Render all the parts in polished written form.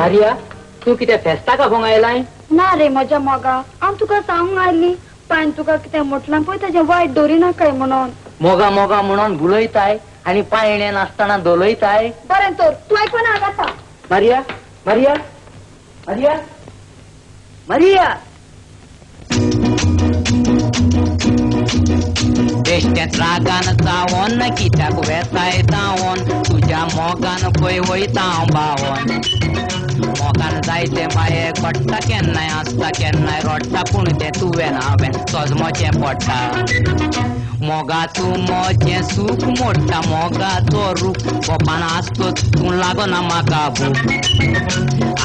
Maria तू किती फेस्ताका भोंगायलाय ना रे म्हज्या मोगा हांव तुका सांगूंक आयली पण तुका कितें म्हटलां पळय ताजें वायट धरिना काय म्हणून मोगा मोगा म्हणून बुलयताय आणि पायण्या नासतना दोलयताय बरें तर तूं आयकना जाता मारिया मारिया मारिया मारिया बेश्टेत रागान चावोन कित्याक वेताय तावोन तुज्या मोगान पळय वयता हांव बावोन मोगान जायते माये कट्टा केन्नाय आसता केन्नाय रडटा पूण तें तुवें हांवें सजमोचें पडटा मोगा तूं मोचें सूख मोडटा मोगाचो रूख कोपान आसतो तूं लागना म्हाका भूक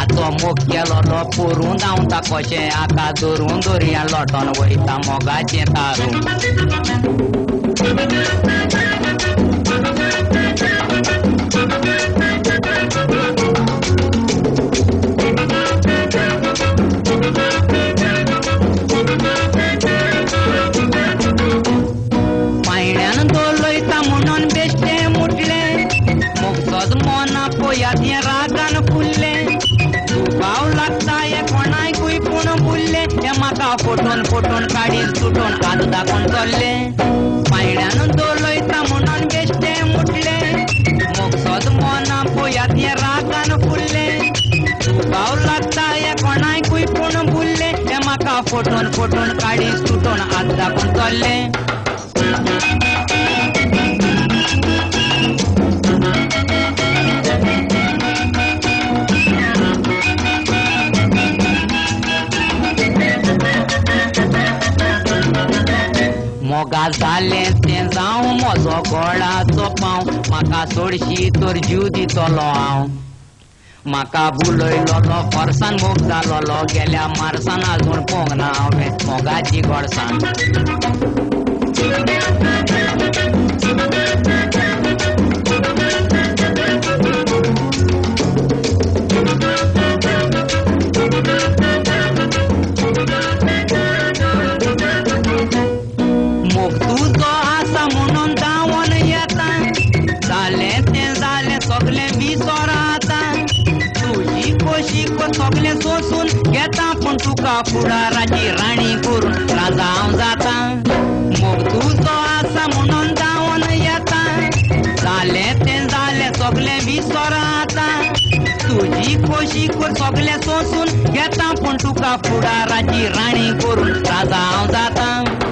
आतो मोग केलोलो पोरून धांवता कशें आका धरून दर्या लोटोन वयता मोगाचें तारून पायण्यान दोलयता म्हणून बेश्टे मुटले मोगसोच मोना पोयात रागान फुल्ले दुबाव लागता हे कोणायकूय पूण बुल्ले हे म्हाका फोटोन फोटोन काडीन सुटोन कात दाखोवन चल्ले पायण्यान दोलयता म्हणून बेश्टे मुटले मोगसोच मोना पोयात रागान फुल्ले दुबाव लागता हे कोणायकूय पूण बुल्ले हे म्हाका फोटोन फोटोन काडीन सुटोन हात दाखोवन चल्ले मोगा जालें तें जावं म्हजो गोडाचो पांव म्हाका सोडशी तर जीव दितलो हांव म्हाका बुलयलोलो फरसान मोग जालोलो गेल्या मार्सान आजून पोंग ना हांवें मोगाची गोडसाण मोग तुजो आसा म्हणून धांवोन येता जालें तें जालें सगलें विसर आतां तुजी खोशीक सगलें सोंसून घेता पूण तुका फुडाराची राणी करून राजा हांव जाता मोग तुजो आसा म्हणून धांवोन येता जालें तें जालें सगलें विसर आतां तुजी खोशीक सगलें सोंसून घेता पूण तुका फुडाराची राणी करून राजा हांव जाता